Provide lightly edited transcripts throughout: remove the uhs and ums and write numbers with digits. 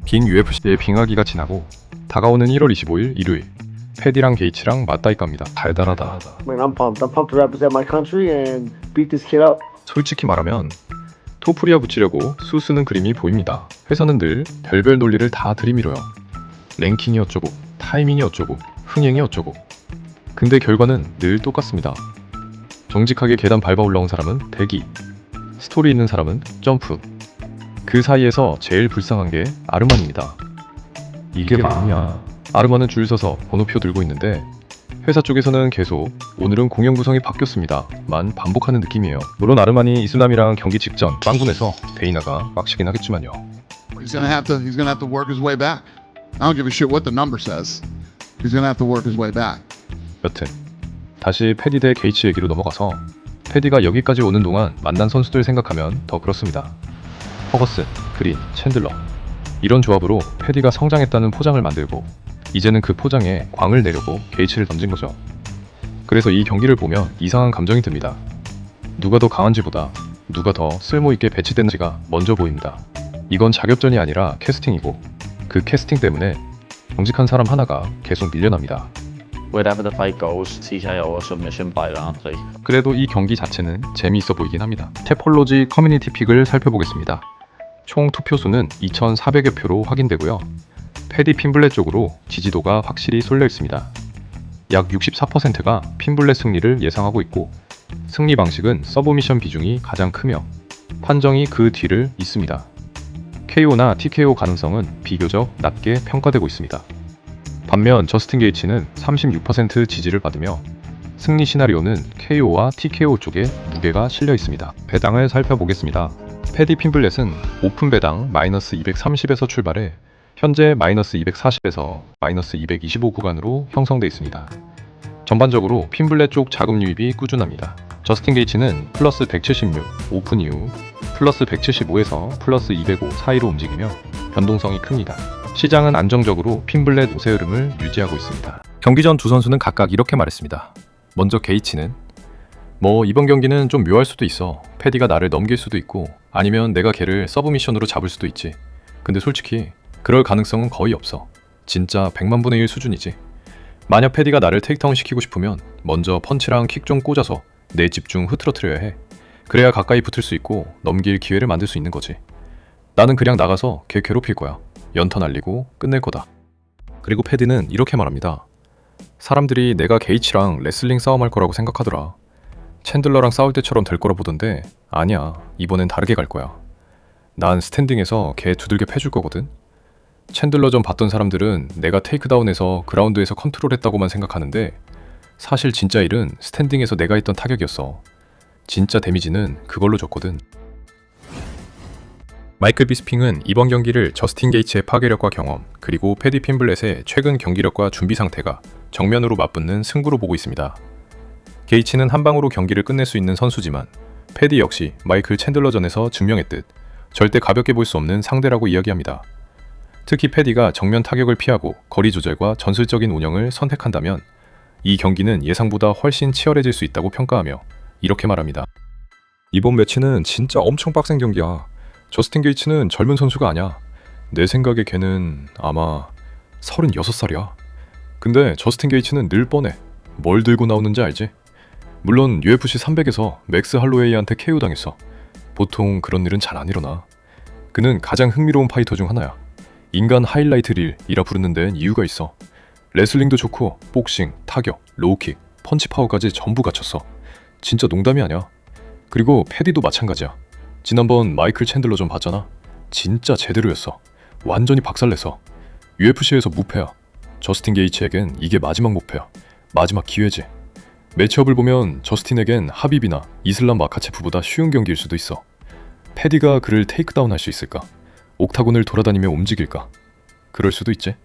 긴 UFC의 빙하기가 지나고 다가오는 1월 25일 일요일, 패디랑 게이츠랑 맞다이 갑니다. 달달하다. Man, I'm pumped. I'm pumped to represent my country and beat this kid up. 솔직히 말하면 토프리아 붙이려고 수쓰는 그림이 보입니다. 회사는 늘 별별 논리를 다 들이밀어요. 랭킹이 어쩌고, 타이밍이 어쩌고, 흥행이 어쩌고. 근데 결과는 늘 똑같습니다. 정직하게 계단 밟아 올라온 사람은 대기, 스토리 있는 사람은 점프. 그 사이에서 제일 불쌍한 게 아르만입니다. 이게 뭐냐? 아르만은 줄 서서 번호표 들고 있는데 회사 쪽에서는 계속 오늘은 공연 구성이 바뀌었습니다 만 반복하는 느낌이에요. 물론 아르만이 이슬람이랑 경기 직전 빵군에서 데이나가 빡치긴 하겠지만요. He's gonna have to work his way back. I don't give a shit what the number says. He's gonna have to work his way back. 여튼 다시 패디 대 게이츠 얘기로 넘어가서 패디가 여기까지 오는 동안 만난 선수들 생각하면 더 그렇습니다. 허거슨, 그린, 챈들러 이런 조합으로 패디가 성장했다는 포장을 만들고 이제는 그 포장에 광을 내려고 게이츠를 던진 거죠. 그래서 이 경기를 보면 이상한 감정이 듭니다. 누가 더 강한지보다 누가 더 쓸모있게 배치됐는지가 먼저 보입니다. 이건 자격전이 아니라 캐스팅이고 그 캐스팅 때문에 정직한 사람 하나가 계속 밀려납니다. Wherever the fight goes, TKO or submission by round 3. 그래도 이 경기 자체는 재미있어 보이긴 합니다. 테폴로지 커뮤니티 픽을 살펴보겠습니다. 총 투표수는 2,400여 표로 확인되고요. 패디 핀블렛 쪽으로 지지도가 확실히 쏠려 있습니다. 약 64%가 핀블렛 승리를 예상하고 있고 승리 방식은 서브미션 비중이 가장 크며 판정이 그 뒤를 잇습니다. KO나 TKO 가능성은 비교적 낮게 평가되고 있습니다. 반면 저스틴 게이츠는 36% 지지를 받으며 승리 시나리오는 KO와 TKO 쪽에 무게가 실려 있습니다. 배당을 살펴보겠습니다. 패디 핀블렛은 오픈 배당 마이너스 230에서 출발해 현재 마이너스 240에서 마이너스 225 구간으로 형성되어 있습니다. 전반적으로 핀블렛 쪽 자금 유입이 꾸준합니다. 저스틴 게이츠는 플러스 176 오픈 이후 플러스 175에서 플러스 205 사이로 움직이며 변동성이 큽니다. 시장은 안정적으로 핀블렛 우세 흐름을 유지하고 있습니다. 경기 전 두 선수는 각각 이렇게 말했습니다. 먼저 게이츠는 이번 경기는 좀 묘할 수도 있어. 패디가 나를 넘길 수도 있고 아니면 내가 걔를 서브미션으로 잡을 수도 있지. 근데 솔직히 그럴 가능성은 거의 없어. 진짜 100만 분의 1 수준이지. 만약 패디가 나를 테이크다운 시키고 싶으면 먼저 펀치랑 킥 좀 꽂아서 내 집중 흐트러뜨려야 해. 그래야 가까이 붙을 수 있고 넘길 기회를 만들 수 있는 거지. 나는 그냥 나가서 걔 괴롭힐 거야. 연타 날리고 끝낼 거다. 그리고 패디는 이렇게 말합니다. 사람들이 내가 게이츠랑 레슬링 싸움할 거라고 생각하더라. 챈들러랑 싸울 때처럼 될 거라 보던데 아니야. 이번엔 다르게 갈 거야. 난 스탠딩에서 걔 두들겨 패줄 거거든. 챈들러 전 봤던 사람들은 내가 테이크다운해서 그라운드에서 컨트롤했다고만 생각하는데 사실 진짜 일은 스탠딩에서 내가 했던 타격이었어. 진짜 데미지는 그걸로 줬거든. 마이클 비스핑은 이번 경기를 저스틴 게이츠의 파괴력과 경험 그리고 패디 핀블렛의 최근 경기력과 준비 상태가 정면으로 맞붙는 승부로 보고 있습니다. 게이츠는 한 방으로 경기를 끝낼 수 있는 선수지만 패디 역시 마이클 챈들러전에서 증명했듯 절대 가볍게 볼 수 없는 상대라고 이야기합니다. 특히 패디가 정면 타격을 피하고 거리 조절과 전술적인 운영을 선택한다면 이 경기는 예상보다 훨씬 치열해질 수 있다고 평가하며 이렇게 말합니다. 이번 매치는 진짜 엄청 빡센 경기야. 저스틴 게이츠는 젊은 선수가 아니야. 내 생각에 걔는 아마 36살이야. 근데 저스틴 게이츠는 늘 뻔해. 뭘 들고 나오는지 알지? 물론 UFC 300에서 맥스 할로웨이한테 KO 당했어. 보통 그런 일은 잘 안 일어나. 그는 가장 흥미로운 파이터 중 하나야. 인간 하이라이트 릴이라 부르는 데는 이유가 있어. 레슬링도 좋고 복싱, 타격, 로우킥, 펀치 파워까지 전부 갖췄어. 진짜 농담이 아니야. 그리고 패디도 마찬가지야. 지난번 마이클 챈들러 전 봤잖아. 진짜 제대로였어. 완전히 박살냈어. UFC에서 무패야. 저스틴 게이츠에겐 이게 마지막 목표야. 마지막 기회지. 매치업을 보면 저스틴에겐 하빕이나 이슬람 마카체프보다 쉬운 경기일 수도 있어. 패디가 그를 테이크다운 할 수 있을까? 옥타곤을 돌아다니며 움직일까? 그럴 수도 있지.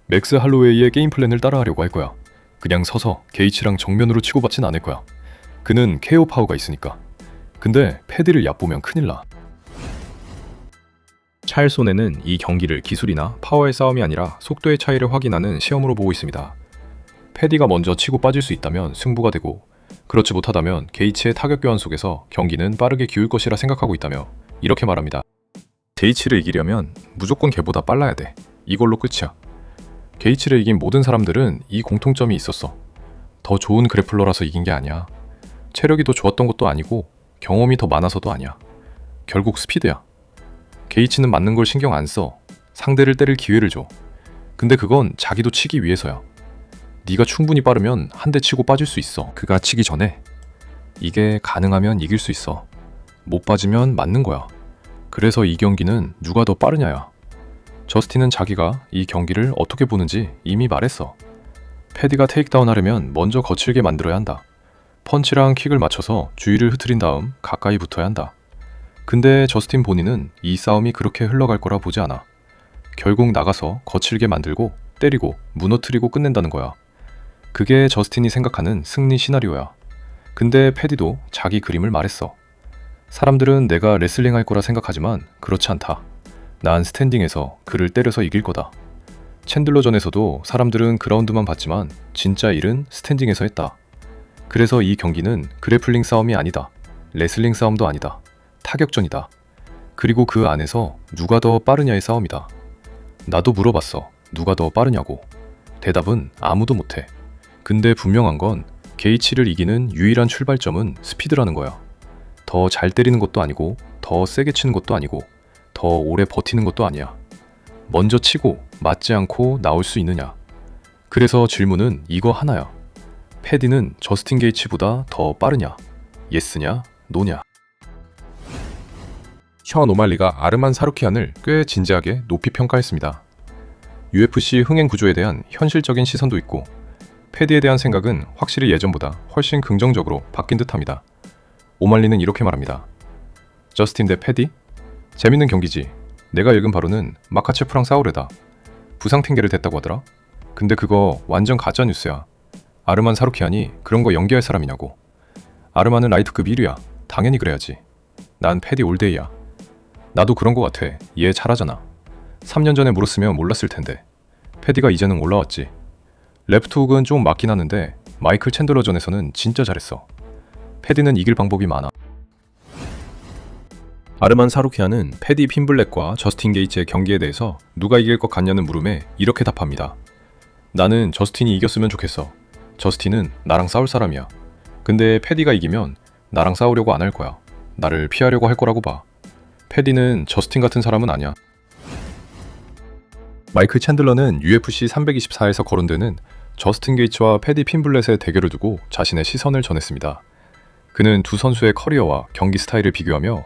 맥스 할로웨이의 게임 플랜을 따라하려고 할 거야. 그냥 서서 게이츠랑 정면으로 치고받진 않을 거야. 그는 KO 파워가 있으니까. 근데 패디를 얕보면 큰일 나. 찰손에는 이 경기를 기술이나 파워의 싸움이 아니라 속도의 차이를 확인하는 시험으로 보고 있습니다. 패디가 먼저 치고 빠질 수 있다면 승부가 되고 그렇지 못하다면 게이츠의 타격 교환 속에서 경기는 빠르게 기울 것이라 생각하고 있다며 이렇게 말합니다. 게이츠를 이기려면 무조건 걔보다 빨라야 돼. 이걸로 끝이야. 게이츠를 이긴 모든 사람들은 이 공통점이 있었어. 더 좋은 그래플러라서 이긴 게 아니야. 체력이 더 좋았던 것도 아니고 경험이 더 많아서도 아니야. 결국 스피드야. 게이츠는 맞는 걸 신경 안 써. 상대를 때릴 기회를 줘. 근데 그건 자기도 치기 위해서야. 네가 충분히 빠르면 한 대 치고 빠질 수 있어. 그가 치기 전에. 이게 가능하면 이길 수 있어. 못 빠지면 맞는 거야. 그래서 이 경기는 누가 더 빠르냐야. 저스틴은 자기가 이 경기를 어떻게 보는지 이미 말했어. 패디가 테이크다운 하려면 먼저 거칠게 만들어야 한다. 펀치랑 킥을 맞춰서 주의를 흐트린 다음 가까이 붙어야 한다. 근데 저스틴 본인은 이 싸움이 그렇게 흘러갈 거라 보지 않아. 결국 나가서 거칠게 만들고 때리고 무너뜨리고 끝낸다는 거야. 그게 저스틴이 생각하는 승리 시나리오야. 근데 패디도 자기 그림을 말했어. 사람들은 내가 레슬링 할 거라 생각하지만 그렇지 않다. 난 스탠딩에서 그를 때려서 이길 거다. 챈들러전에서도 사람들은 그라운드만 봤지만 진짜 일은 스탠딩에서 했다. 그래서 이 경기는 그래플링 싸움이 아니다. 레슬링 싸움도 아니다. 타격전이다. 그리고 그 안에서 누가 더 빠르냐의 싸움이다. 나도 물어봤어. 누가 더 빠르냐고. 대답은 아무도 못해. 근데 분명한 건 게이츠를 이기는 유일한 출발점은 스피드라는 거야. 더 잘 때리는 것도 아니고 더 세게 치는 것도 아니고 더 오래 버티는 것도 아니야. 먼저 치고 맞지 않고 나올 수 있느냐. 그래서 질문은 이거 하나야. 패디는 저스틴 게이츠보다 더 빠르냐? 예스냐? 노냐? 션 오말리가 아르만 사루키안을 꽤 진지하게 높이 평가했습니다. UFC 흥행 구조에 대한 현실적인 시선도 있고 패디에 대한 생각은 확실히 예전보다 훨씬 긍정적으로 바뀐 듯합니다. 오말리는 이렇게 말합니다. 저스틴 대 패디? 재밌는 경기지. 내가 읽은 바로는 마카체프랑 싸우려다. 부상 핑계를 댔다고 하더라. 근데 그거 완전 가짜 뉴스야. 아르만 사루키안이 그런 거 연기할 사람이냐고. 아르만은 라이트급 1위야. 당연히 그래야지. 난 패디 올데이야. 나도 그런 거 같아. 얘 잘하잖아. 3년 전에 물었으면 몰랐을 텐데. 패디가 이제는 올라왔지. 레프트훅은 좀 맞긴 하는데 마이클 챈들러전에서는 진짜 잘했어. 패디는 이길 방법이 많아. 아르만 사루키안은 패디 핀블렛과 저스틴 게이츠의 경기에 대해서 누가 이길 것 같냐는 물음에 이렇게 답합니다. 나는 저스틴이 이겼으면 좋겠어. 저스틴은 나랑 싸울 사람이야. 근데 패디가 이기면 나랑 싸우려고 안 할 거야. 나를 피하려고 할 거라고 봐. 패디는 저스틴 같은 사람은 아니야. 마이클 챈들러는 UFC 324에서 거론되는 저스틴 게이츠와 패디 핀블렛의 대결을 두고 자신의 시선을 전했습니다. 그는 두 선수의 커리어와 경기 스타일을 비교하며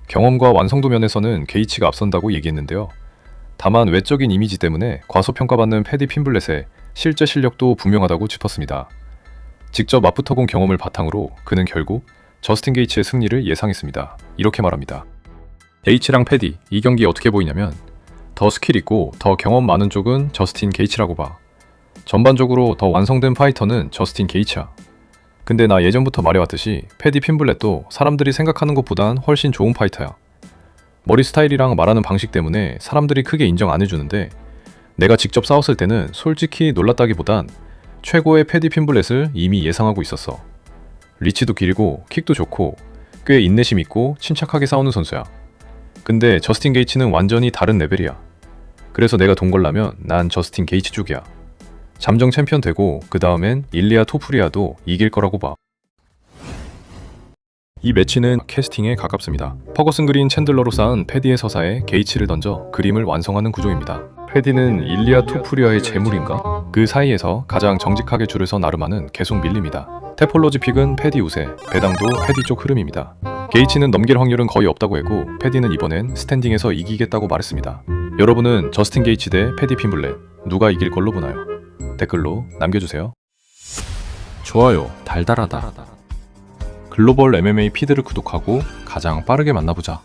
경험과 완성도 면에서는 게이츠가 앞선다고 얘기했는데요. 다만 외적인 이미지 때문에 과소평가받는 패디 핀블렛의 실제 실력도 분명하다고 짚었습니다. 직접 맞붙어본 경험을 바탕으로 그는 결국 저스틴 게이츠의 승리를 예상했습니다. 이렇게 말합니다. 게이츠랑 패디, 이 경기 어떻게 보이냐면 더 스킬 있고 더 경험 많은 쪽은 저스틴 게이츠라고 봐. 전반적으로 더 완성된 파이터는 저스틴 게이츠야. 근데 나 예전부터 말해왔듯이 패디 핀블렛도 사람들이 생각하는 것보단 훨씬 좋은 파이터야. 머리 스타일이랑 말하는 방식 때문에 사람들이 크게 인정 안 해주는데 내가 직접 싸웠을 때는 솔직히 놀랐다기보단 최고의 패디 핀블렛을 이미 예상하고 있었어. 리치도 길고 킥도 좋고 꽤 인내심 있고 침착하게 싸우는 선수야. 근데 저스틴 게이츠는 완전히 다른 레벨이야. 그래서 내가 돈 걸라면 난 저스틴 게이츠 쪽이야. 잠정 챔피언 되고 그 다음엔 일리아 토프리아도 이길 거라고 봐. 이 매치는 캐스팅에 가깝습니다. 퍼거슨 그린 챈들러로 쌓은 패디의 서사에 게이츠를 던져 그림을 완성하는 구조입니다. 패디는 일리아 토프리아의 재물인가? 그 사이에서 가장 정직하게 줄을 선 아르만은 계속 밀립니다. 테폴로지 픽은 패디 우세, 배당도 패디 쪽 흐름입니다. 게이츠는 넘길 확률은 거의 없다고 했고 패디는 이번엔 스탠딩에서 이기겠다고 말했습니다. 여러분은 저스틴 게이츠 대 패디 핀블렛 누가 이길 걸로 보나요? 댓글로 남겨주세요. 좋아요 달달하다. 글로벌 MMA 피드를 구독하고 가장 빠르게 만나보자.